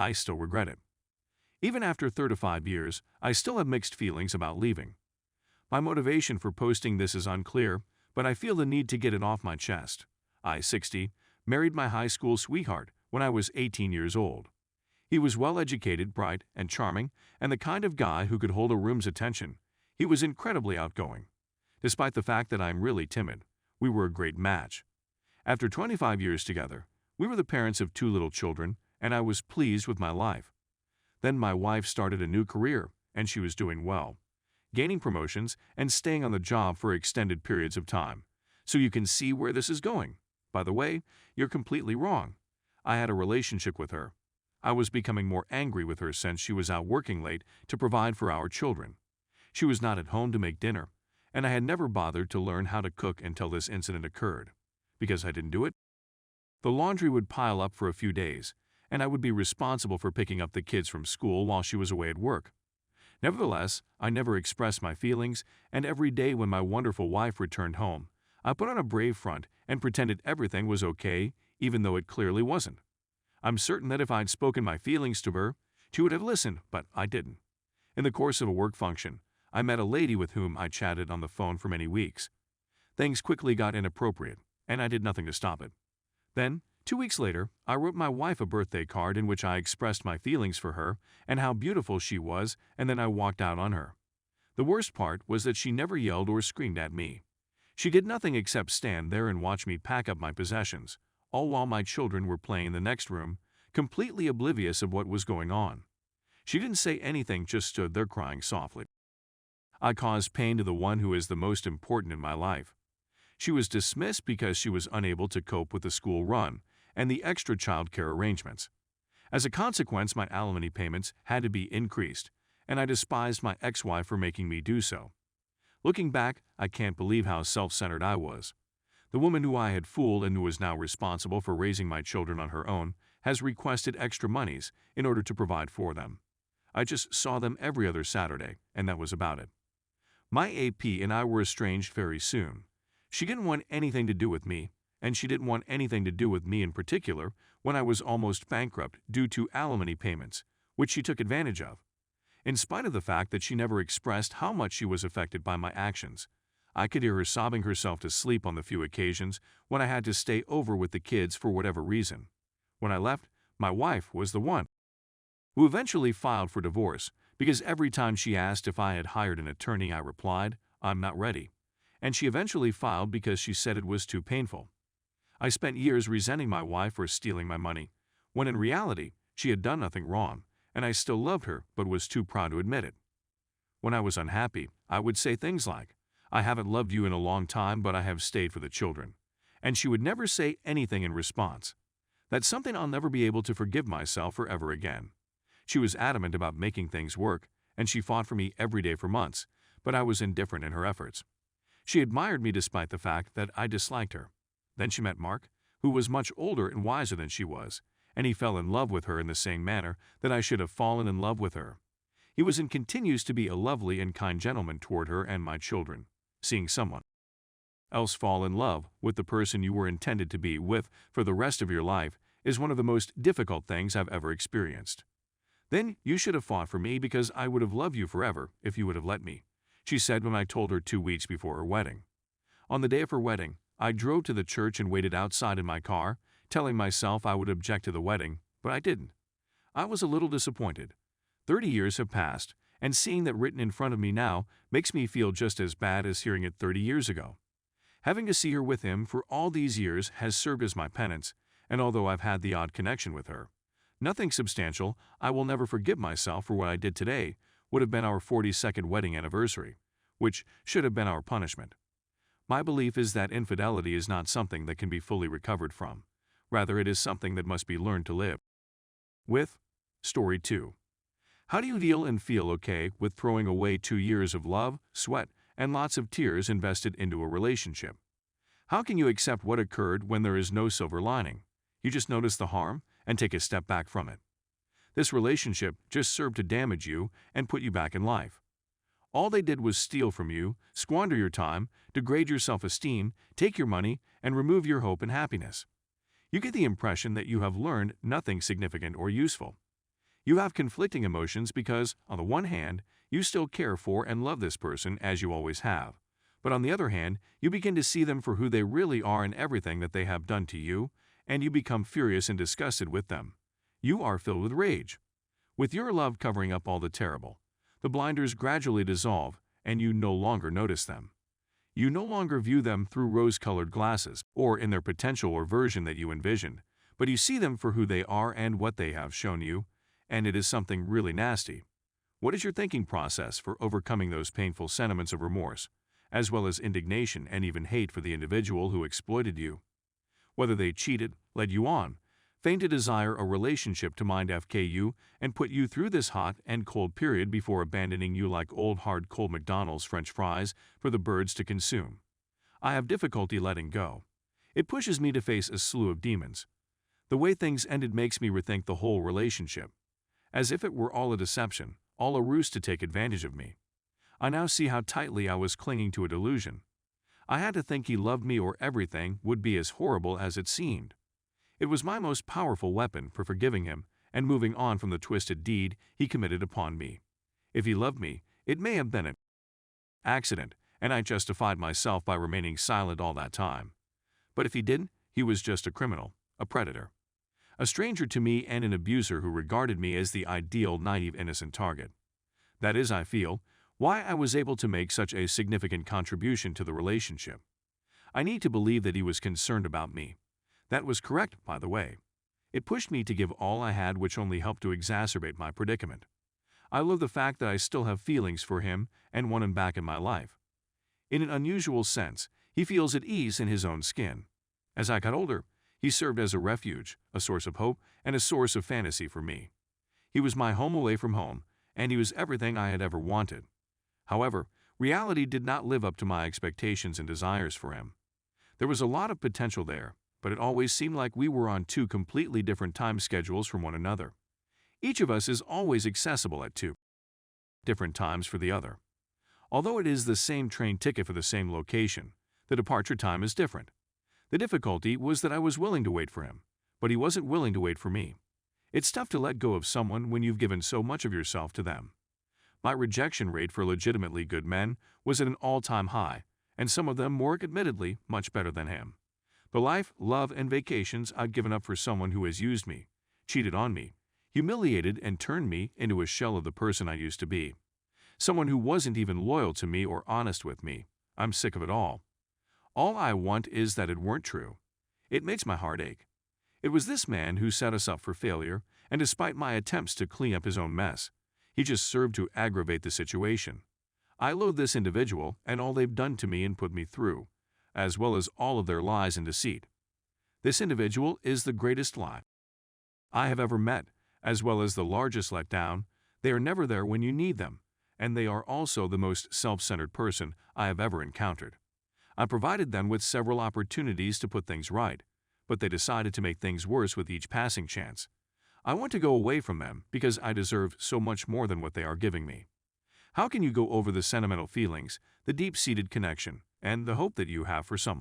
I still regret it. Even after 35 years, I still have mixed feelings about leaving. My motivation for posting this is unclear, but I feel the need to get it off my chest. I, 60, married my high school sweetheart when I was 18 years old. He was well-educated, bright, and charming, and the kind of guy who could hold a room's attention. He was incredibly outgoing. Despite the fact that I'm really timid, we were a great match. After 25 years together, we were the parents of 2 little children, and I was pleased with my life. Then my wife started a new career, and she was doing well, gaining promotions and staying on the job for extended periods of time. So you can see where this is going. By the way, you're completely wrong. I had a relationship with her. I was becoming more angry with her since she was out working late to provide for our children. She was not at home to make dinner, and I had never bothered to learn how to cook until this incident occurred. Because I didn't do it, the laundry would pile up for a few days, and I would be responsible for picking up the kids from school while she was away at work. Nevertheless, I never expressed my feelings, and every day when my wonderful wife returned home, I put on a brave front and pretended everything was okay, even though it clearly wasn't. I'm certain that if I'd spoken my feelings to her, she would have listened, but I didn't. In the course of a work function, I met a lady with whom I chatted on the phone for many weeks. Things quickly got inappropriate, and I did nothing to stop it. Then, 2 weeks later, I wrote my wife a birthday card in which I expressed my feelings for her and how beautiful she was, and then I walked out on her. The worst part was that she never yelled or screamed at me. She did nothing except stand there and watch me pack up my possessions, all while my children were playing in the next room, completely oblivious of what was going on. She didn't say anything, just stood there crying softly. I caused pain to the one who is the most important in my life. She was dismissed because she was unable to cope with the school run and the extra child care arrangements. As a consequence, my alimony payments had to be increased, and I despised my ex-wife for making me do so. Looking back, I can't believe how self-centered I was. The woman who I had fooled and who is now responsible for raising my children on her own has requested extra monies in order to provide for them. I just saw them every other Saturday, and that was about it. My AP and I were estranged very soon. She didn't want anything to do with me, and she didn't want anything to do with me in particular when I was almost bankrupt due to alimony payments, which she took advantage of. In spite of the fact that she never expressed how much she was affected by my actions, I could hear her sobbing herself to sleep on the few occasions when I had to stay over with the kids for whatever reason. When I left, my wife was the one who eventually filed for divorce because every time she asked if I had hired an attorney, I replied, "I'm not ready." And she eventually filed because she said it was too painful. I spent years resenting my wife for stealing my money, when in reality, she had done nothing wrong, and I still loved her but was too proud to admit it. When I was unhappy, I would say things like, "I haven't loved you in a long time, but I have stayed for the children." And she would never say anything in response. That's something I'll never be able to forgive myself for ever again. She was adamant about making things work, and she fought for me every day for months, but I was indifferent in her efforts. She admired me despite the fact that I disliked her. Then she met Mark, who was much older and wiser than she was, and he fell in love with her in the same manner that I should have fallen in love with her. He was and continues to be a lovely and kind gentleman toward her and my children. Seeing someone else fall in love with the person you were intended to be with for the rest of your life is one of the most difficult things I've ever experienced. Then you should have fought for me because I would have loved you forever if you would have let me, she said when I told her 2 weeks before her wedding. On the day of her wedding, I drove to the church and waited outside in my car, telling myself I would object to the wedding, but I didn't. I was a little disappointed. 30 years have passed, and seeing that written in front of me now makes me feel just as bad as hearing it 30 years ago. Having to see her with him for all these years has served as my penance, and although I've had the odd connection with her, nothing substantial, I will never forgive myself for what I did today would have been our 42nd wedding anniversary, which should have been our punishment. My belief is that infidelity is not something that can be fully recovered from. Rather, it is something that must be learned to live with. Story 2. How do you deal and feel okay with throwing away 2 years of love, sweat, and lots of tears invested into a relationship? How can you accept what occurred when there is no silver lining? You just notice the harm and take a step back from it. This relationship just served to damage you and put you back in life. All they did was steal from you, squander your time, degrade your self-esteem, take your money, and remove your hope and happiness. You get the impression that you have learned nothing significant or useful. You have conflicting emotions because, on the one hand, you still care for and love this person as you always have. But on the other hand, you begin to see them for who they really are and everything that they have done to you, and you become furious and disgusted with them. You are filled with rage. With your love covering up all the terrible, the blinders gradually dissolve, and you no longer notice them. You no longer view them through rose-colored glasses or in their potential or version that you envisioned, but you see them for who they are and what they have shown you, and it is something really nasty. What is your thinking process for overcoming those painful sentiments of remorse, as well as indignation and even hate for the individual who exploited you? Whether they cheated, led you on, feigned to desire a relationship to mind FKU, and put you through this hot and cold period before abandoning you like old hard cold McDonald's French fries for the birds to consume. I have difficulty letting go. It pushes me to face a slew of demons. The way things ended makes me rethink the whole relationship. As if it were all a deception, all a ruse to take advantage of me. I now see how tightly I was clinging to a delusion. I had to think he loved me or everything would be as horrible as it seemed. It was my most powerful weapon for forgiving him and moving on from the twisted deed he committed upon me. If he loved me, it may have been an accident, and I justified myself by remaining silent all that time. But if he didn't, he was just a criminal, a predator. A stranger to me and an abuser who regarded me as the ideal, naive, innocent target. That is, I feel, why I was able to make such a significant contribution to the relationship. I need to believe that he was concerned about me. That was correct, by the way. It pushed me to give all I had, which only helped to exacerbate my predicament. I love the fact that I still have feelings for him and want him back in my life. In an unusual sense, he feels at ease in his own skin. As I got older, he served as a refuge, a source of hope, and a source of fantasy for me. He was my home away from home, and he was everything I had ever wanted. However, reality did not live up to my expectations and desires for him. There was a lot of potential there, but it always seemed like we were on two completely different time schedules from one another. Each of us is always accessible at two different times for the other. Although it is the same train ticket for the same location, the departure time is different. The difficulty was that I was willing to wait for him, but he wasn't willing to wait for me. It's tough to let go of someone when you've given so much of yourself to them. My rejection rate for legitimately good men was at an all-time high, and some of them were admittedly much better than him. The life, love, and vacations I'd given up for someone who has used me, cheated on me, humiliated and turned me into a shell of the person I used to be. Someone who wasn't even loyal to me or honest with me. I'm sick of it all. All I want is that it weren't true. It makes my heart ache. It was this man who set us up for failure, and despite my attempts to clean up his own mess, he just served to aggravate the situation. I loathe this individual and all they've done to me and put me through, as well as all of their lies and deceit. This individual is the greatest lie I have ever met, as well as the largest letdown. They are never there when you need them, and they are also the most self-centered person I have ever encountered. I provided them with several opportunities to put things right, but they decided to make things worse with each passing chance. I want to go away from them because I deserve so much more than what they are giving me. How can you go over the sentimental feelings, the deep-seated connection, and the hope that you have for someone